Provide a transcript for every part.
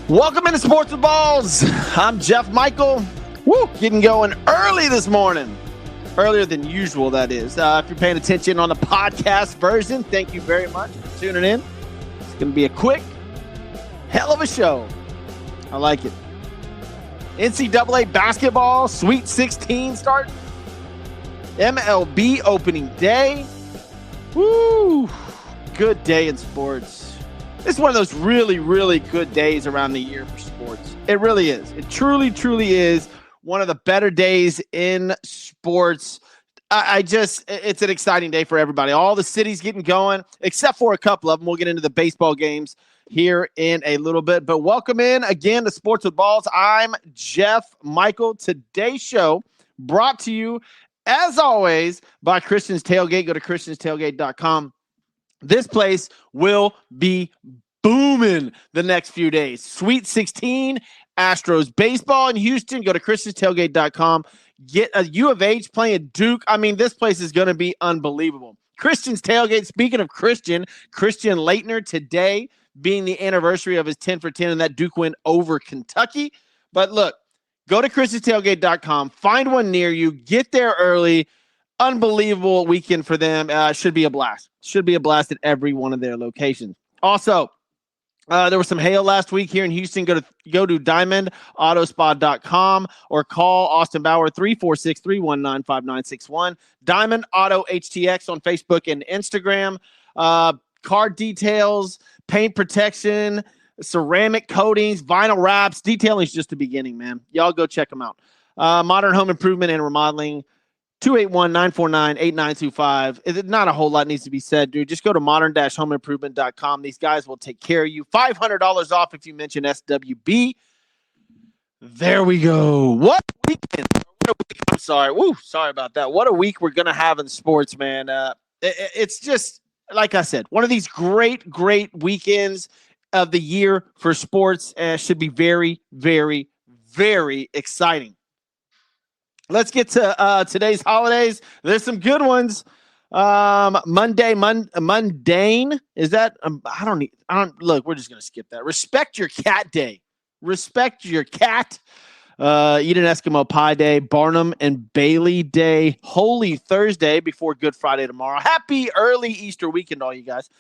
Welcome into Sports with Balls. I'm Jeff Michael. Woo, getting going early this morning. Earlier than usual, that is. If you're paying attention on the podcast version, thank you very much for tuning in. It's going to be a quick, hell of a show. I like it. NCAA basketball, Sweet 16 start. MLB opening day. Woo, good day in sports. It's one of those really, really good days around the year for sports. It really is. It truly, truly is one of the better days in sports. It's an exciting day for everybody. All the cities getting going, except for a couple of them. We'll get into the baseball games here in a little bit. But welcome in again to Sports with Balls. I'm Jeff Michael. Today's show brought to you, as always, by Christian's Tailgate. Go to christianstailgate.com. This place will be booming the next few days. Sweet 16, Astros baseball in Houston. Go to christianstailgate.com. Get a U of H playing Duke. I mean, this place is going to be unbelievable. Christian's Tailgate. Speaking of Christian Leitner today being the anniversary of his 10 for 10 and that Duke win over Kentucky. But look, go to christianstailgate.com. Find one near you. Get there early. Unbelievable weekend for them. Should be a blast. Should be a blast at every one of their locations. Also, there was some hail last week here in Houston. Go to diamondautospot.com or call Austin Bauer 346-319-5961. Diamond Auto HTX on Facebook and Instagram. Car details, paint protection, ceramic coatings, vinyl wraps. Detailing is just the beginning, man. Y'all go check them out. Modern home improvement and remodeling. 281-949-8925. Not a whole lot needs to be said, dude. Just go to modern-homeimprovement.com. These guys will take care of you. $500 off if you mention SWB. There we go. What weekend? I'm sorry. Woo, sorry about that. What a week we're going to have in sports, man. It's just, like I said, one of these great, great weekends of the year for sports. Should be very, very, very exciting. Let's get to today's holidays. There's some good ones. Mundane. Is that? I don't look. We're just gonna skip that. Respect your cat day. Respect your cat. Eat an Eskimo pie day. Barnum and Bailey day. Holy Thursday before Good Friday tomorrow. Happy early Easter weekend, all you guys.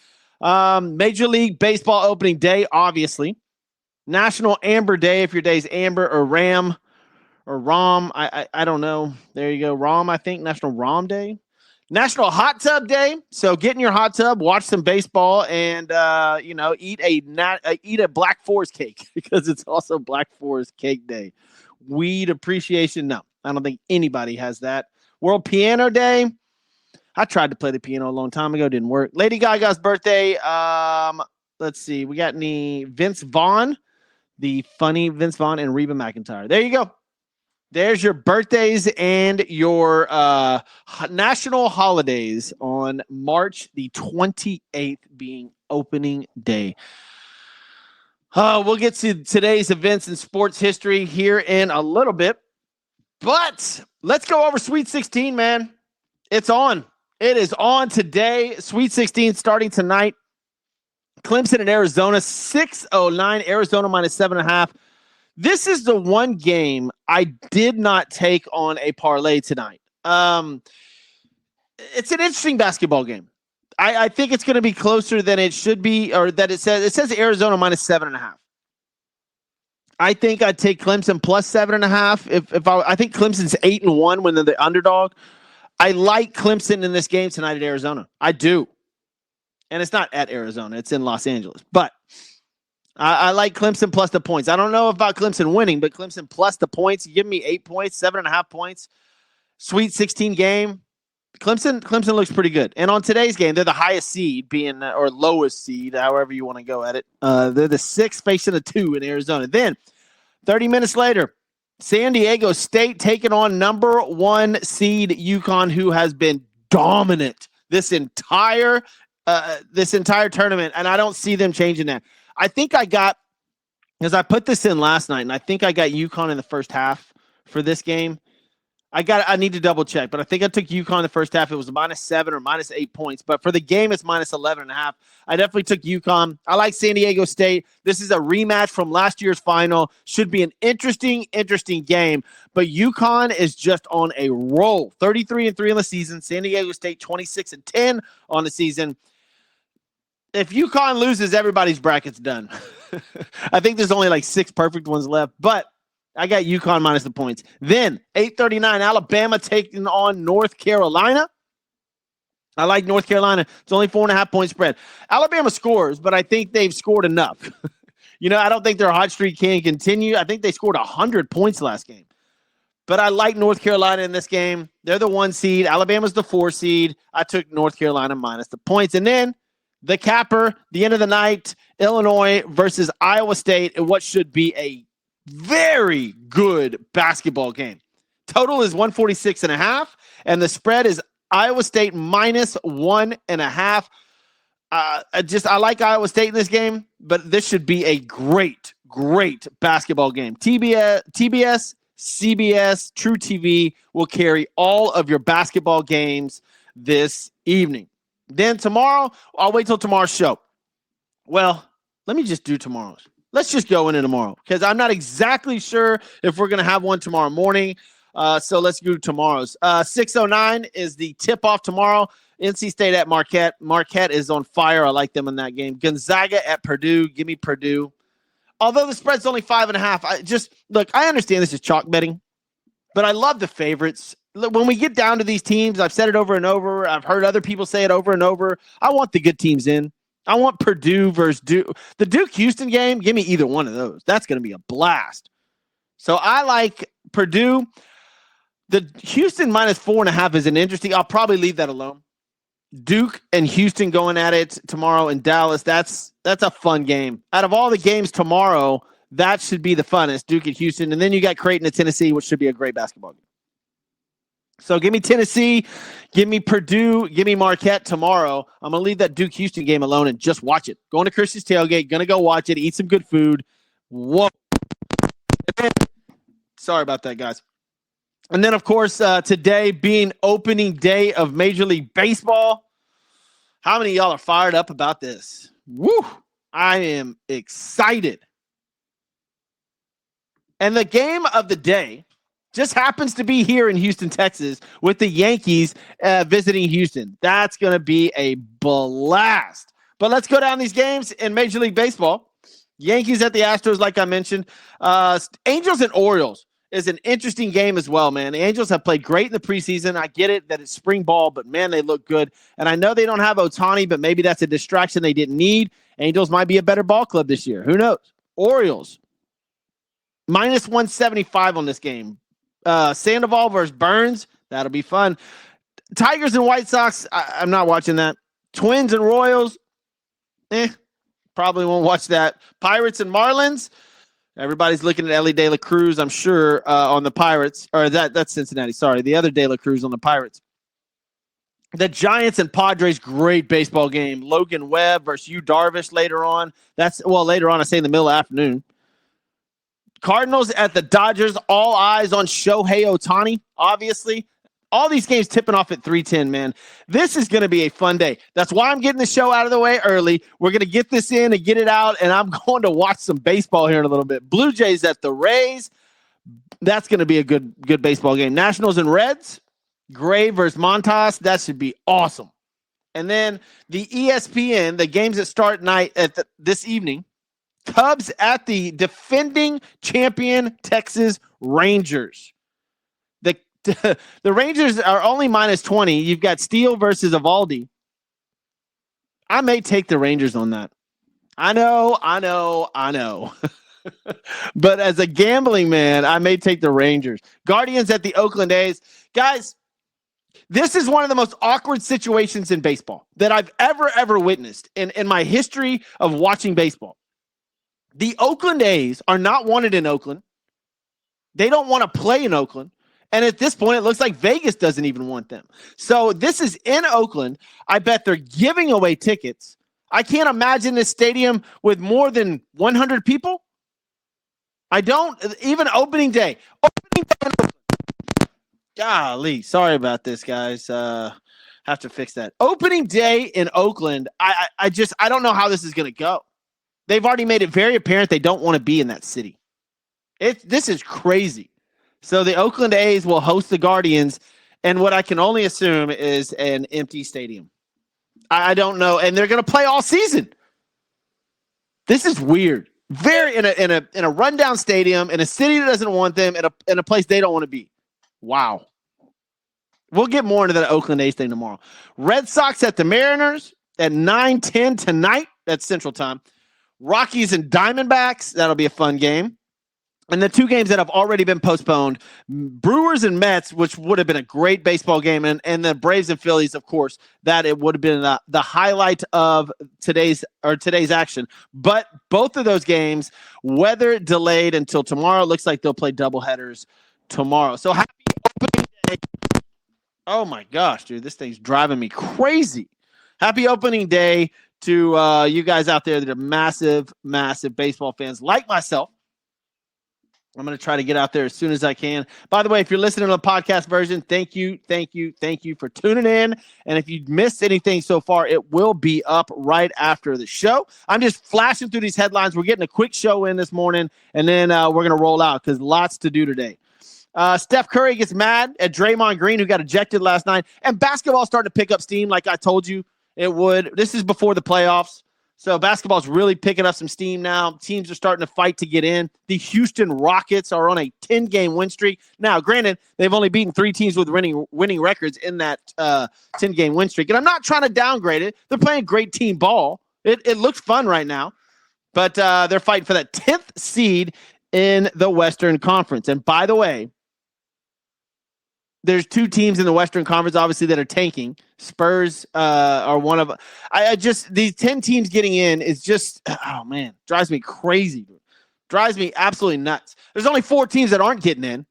Major League Baseball opening day, obviously. National Amber Day if your day's Amber or Ram. Or ROM, I don't know. There you go. ROM, I think. National ROM Day. National Hot Tub Day. So get in your hot tub, watch some baseball, and, eat a Black Forest cake because it's also Black Forest Cake Day. Weed appreciation. No, I don't think anybody has that. World Piano Day. I tried to play the piano a long time ago. Didn't work. Lady Gaga's birthday. Let's see. We got any Vince Vaughn, the funny Vince Vaughn, and Reba McEntire. There you go. There's your birthdays and your national holidays on March the 28th being opening day. We'll get to today's events in sports history here in a little bit. But let's go over Sweet 16, man. It's on. It is on today. Sweet 16 starting tonight. Clemson and Arizona, 609. Arizona minus 7.5. This is the one game I did not take on a parlay tonight. It's an interesting basketball game. I think it's going to be closer than it should be, or that it says Arizona minus 7.5. I think I'd take Clemson plus 7.5. I think Clemson's 8-1 when they're the underdog. I like Clemson in this game tonight at Arizona. I do. And it's not at Arizona. It's in Los Angeles. But I like Clemson plus the points. I don't know about Clemson winning, but Clemson plus the points. You give me 8 points, 7.5 points. Sweet 16 game. Clemson looks pretty good. And on today's game, they're the highest seed, or lowest seed, however you want to go at it. They're the 6 facing a 2 in Arizona. Then, 30 minutes later, San Diego State taking on number 1 seed UConn, who has been dominant this entire this entire tournament, and I don't see them changing that. I think I got, because I put this in last night, and I think I got UConn in the first half for this game. I need to double check, but I think I took UConn the first half. It was -7 or -8 points, but for the game, it's -11.5. I definitely took UConn. I like San Diego State. This is a rematch from last year's final. Should be an interesting game, but UConn is just on a roll. 33-3 on the season. San Diego State 26-10 on the season. If UConn loses, everybody's bracket's done. I think there's only like 6 perfect ones left, but I got UConn minus the points. Then 8:39, Alabama taking on North Carolina. I like North Carolina. It's only 4.5 point spread. Alabama scores, but I think they've scored enough. I don't think their hot streak can continue. I think they scored 100 points last game. But I like North Carolina in this game. They're the 1 seed. Alabama's the 4 seed. I took North Carolina minus the points. And then the capper, the end of the night, Illinois versus Iowa State in what should be a very good basketball game. Total is 146.5, and the spread is Iowa State minus 1.5. I like Iowa State in this game, but this should be a great basketball game. TBS, CBS, True TV will carry all of your basketball games this evening. Then tomorrow, I'll wait till tomorrow's show. Well, let me just do tomorrow's. Let's just go into tomorrow because I'm not exactly sure if we're going to have one tomorrow morning. So let's do tomorrow's. 6:09 is the tip-off tomorrow. NC State at Marquette. Marquette is on fire. I like them in that game. Gonzaga at Purdue. Give me Purdue. Although the spread's only 5.5, I understand this is chalk betting, but I love the favorites. When we get down to these teams, I've said it over and over. I've heard other people say it over and over. I want the good teams in. I want Purdue versus Duke. The Duke-Houston game, give me either one of those. That's going to be a blast. So I like Purdue. The Houston minus 4.5 is an interesting. I'll probably leave that alone. Duke and Houston going at it tomorrow in Dallas. That's a fun game. Out of all the games tomorrow, that should be the funnest, Duke and Houston. And then you got Creighton at Tennessee, which should be a great basketball game. So give me Tennessee, give me Purdue, give me Marquette tomorrow. I'm going to leave that Duke-Houston game alone and just watch it. Going to Christian's Tailgate, going to go watch it, eat some good food. Whoa. Sorry about that, guys. And then, of course, today being opening day of Major League Baseball. How many of y'all are fired up about this? Woo! I am excited. And the game of the day just happens to be here in Houston, Texas, with the Yankees visiting Houston. That's going to be a blast. But let's go down these games in Major League Baseball. Yankees at the Astros, like I mentioned. Angels and Orioles is an interesting game as well, man. The Angels have played great in the preseason. I get it that it's spring ball, but, man, they look good. And I know they don't have Ohtani, but maybe that's a distraction they didn't need. Angels might be a better ball club this year. Who knows? Orioles, minus 175 on this game. Sandoval versus Burns. That'll be fun. Tigers and White Sox. I'm not watching that. Twins and Royals. Probably won't watch that. Pirates and Marlins. Everybody's looking at Ellie De La Cruz, I'm sure, on the Pirates. Or that's Cincinnati. Sorry. The other De La Cruz on the Pirates. The Giants and Padres, great baseball game. Logan Webb versus Yu Darvish later on. Later on, I say in the middle of the afternoon. Cardinals at the Dodgers, all eyes on Shohei Ohtani, obviously. All these games tipping off at 3:10, man. This is going to be a fun day. That's why I'm getting the show out of the way early. We're going to get this in and get it out, and I'm going to watch some baseball here in a little bit. Blue Jays at the Rays. That's going to be a good baseball game. Nationals and Reds. Gray versus Montas. That should be awesome. And then the ESPN, the games that start this evening. Cubs at the defending champion Texas Rangers. The Rangers are only minus 20. You've got Steele versus Evaldi. I may take the Rangers on that. I know. But as a gambling man, I may take the Rangers. Guardians at the Oakland A's. Guys, this is one of the most awkward situations in baseball that I've ever witnessed in my history of watching baseball. The Oakland A's are not wanted in Oakland. They don't want to play in Oakland. And at this point, it looks like Vegas doesn't even want them. So this is in Oakland. I bet they're giving away tickets. I can't imagine this stadium with more than 100 people. I don't. Even opening day. Golly, sorry about this, guys. Have to fix that. Opening day in Oakland. I don't know how this is going to go. They've already made it very apparent they don't want to be in that city. This is crazy. So the Oakland A's will host the Guardians, and what I can only assume is an empty stadium. I don't know, and they're going to play all season. This is weird. Very in a rundown stadium in a city that doesn't want them, in a place they don't want to be. Wow. We'll get more into that Oakland A's thing tomorrow. Red Sox at the Mariners at 9:10 tonight. That's Central Time. Rockies and Diamondbacks. That'll be a fun game. And the two games that have already been postponed, Brewers and Mets, which would have been a great baseball game, and the Braves and Phillies, of course, that it would have been the highlight of today's action. But both of those games, weather delayed until tomorrow. Looks like they'll play doubleheaders tomorrow. So happy opening day. Oh, my gosh, dude, this thing's driving me crazy. Happy opening day to you guys out there that are massive, massive baseball fans like myself. I'm going to try to get out there as soon as I can. By the way, if you're listening to the podcast version, thank you for tuning in. And if you missed anything so far, it will be up right after the show. I'm just flashing through these headlines. We're getting a quick show in this morning, and then we're going to roll out because lots to do today. Steph Curry gets mad at Draymond Green, who got ejected last night. And basketball's starting to pick up steam like I told you it would. This is before the playoffs. So basketball's really picking up some steam now. Teams are starting to fight to get in. The Houston Rockets are on a 10-game win streak. Now, granted, they've only beaten 3 teams with winning records in that 10-game win streak. And I'm not trying to downgrade it. They're playing great team ball. It looks fun right now. But they're fighting for that 10th seed in the Western Conference. And by the way, there's 2 teams in the Western Conference, obviously, that are tanking. Spurs are one of. These 10 teams getting in is just, oh man, drives me crazy. Drives me absolutely nuts. There's only 4 teams that aren't getting in,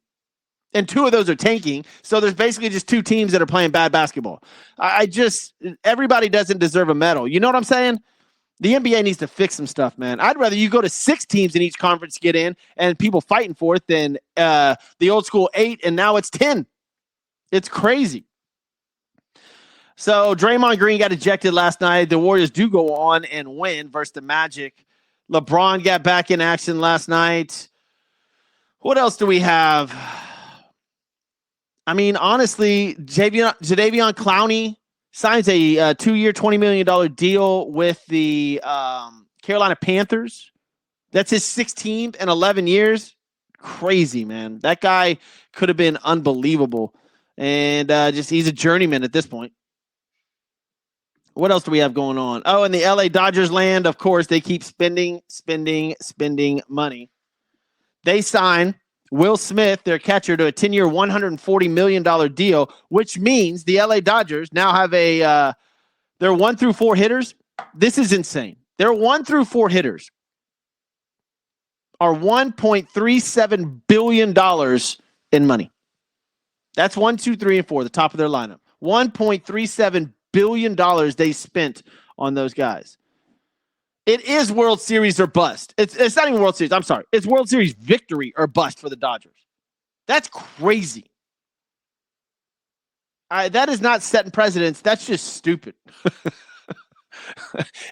and 2 of those are tanking. So there's basically just 2 teams that are playing bad basketball. Everybody doesn't deserve a medal. You know what I'm saying? The NBA needs to fix some stuff, man. I'd rather you go to 6 teams in each conference get in and people fighting for it than the old school 8, and now it's 10. It's crazy. So Draymond Green got ejected last night. The Warriors do go on and win versus the Magic. LeBron got back in action last night. What else do we have? I mean, honestly, Jadeveon Clowney signs a 2-year, $20 million deal with the Carolina Panthers. That's his 16th in 11 years. Crazy, man. That guy could have been unbelievable. And he's a journeyman at this point. What else do we have going on? Oh, in the LA Dodgers land, of course, they keep spending money. They sign Will Smith, their catcher, to a 10-year, $140 million deal, which means the LA Dodgers now have their 1 through 4 hitters. This is insane. Their 1 through 4 hitters are $1.37 billion in money. That's 1, 2, 3, and 4, the top of their lineup. $1.37 billion they spent on those guys. It is World Series or bust. It's not even World Series. I'm sorry. It's World Series victory or bust for the Dodgers. That's crazy. That is not setting precedents. That's just stupid.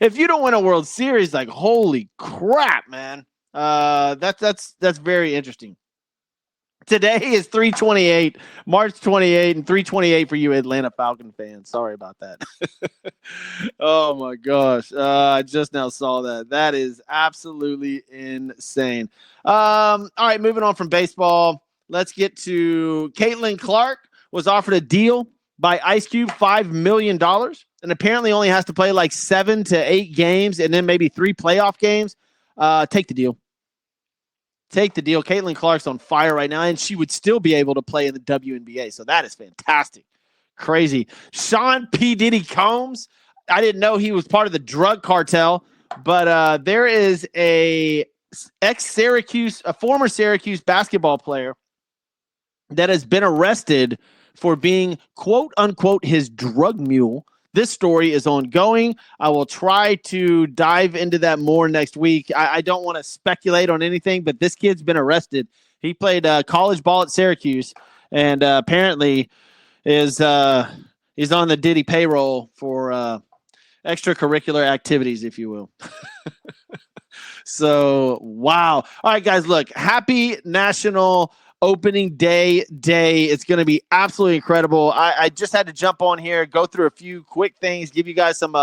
If you don't win a World Series, like, holy crap, man. That's very interesting. Today is 3/28, March 28, and 3/28 for you Atlanta Falcon fans. Sorry about that. Oh, my gosh. I just now saw that. That is absolutely insane. All right, moving on from baseball. Let's get to Caitlin Clark was offered a deal by Ice Cube, $5 million, and apparently only has to play like 7 to 8 games and then maybe 3 playoff games. Take the deal. Take the deal. Caitlin Clark's on fire right now, and she would still be able to play in the WNBA. So that is fantastic. Crazy. Sean P. Diddy Combs. I didn't know he was part of the drug cartel, but there is a former Syracuse basketball player that has been arrested for being, quote unquote, his drug mule. This story is ongoing. I will try to dive into that more next week. I don't want to speculate on anything, but this kid's been arrested. He played college ball at Syracuse, and apparently is he's on the Diddy payroll for extracurricular activities, if you will. So, wow. All right, guys, look, happy National Opening Day. It's going to be absolutely incredible. I just had to jump on here, go through a few quick things, give you guys some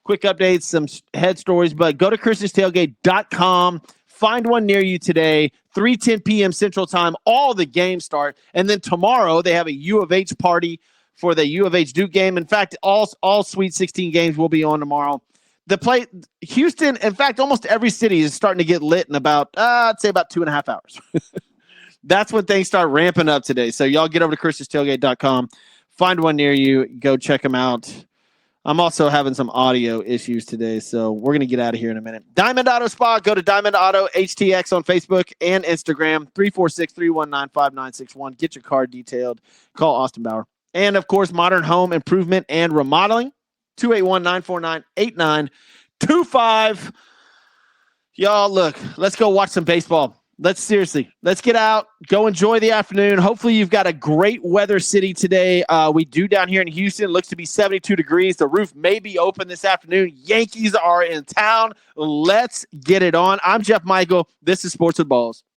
quick updates, some head stories, but go to ChristiansTailgate.com. Find one near you today, 3:10 p.m. Central Time. All the games start. And then tomorrow they have a U of H party for the U of H Duke game. In fact, all Sweet 16 games will be on tomorrow. Houston, in fact, almost every city is starting to get lit in about, I'd say about 2.5 hours. That's when things start ramping up today. So y'all get over to ChristiansTailgate.com. Find one near you. Go check them out. I'm also having some audio issues today, so we're going to get out of here in a minute. Diamond Auto Spa. Go to Diamond Auto HTX on Facebook and Instagram, 346-319-5961. Get your car detailed. Call Austin Bauer. And, of course, Modern Home Improvement and Remodeling, 281-949-8925. Y'all, look, let's go watch some baseball. Let's get out, go enjoy the afternoon. Hopefully you've got a great weather city today. We do down here in Houston. It looks to be 72 degrees. The roof may be open this afternoon. Yankees are in town. Let's get it on. I'm Jeff Michael. This is Sports with Balls.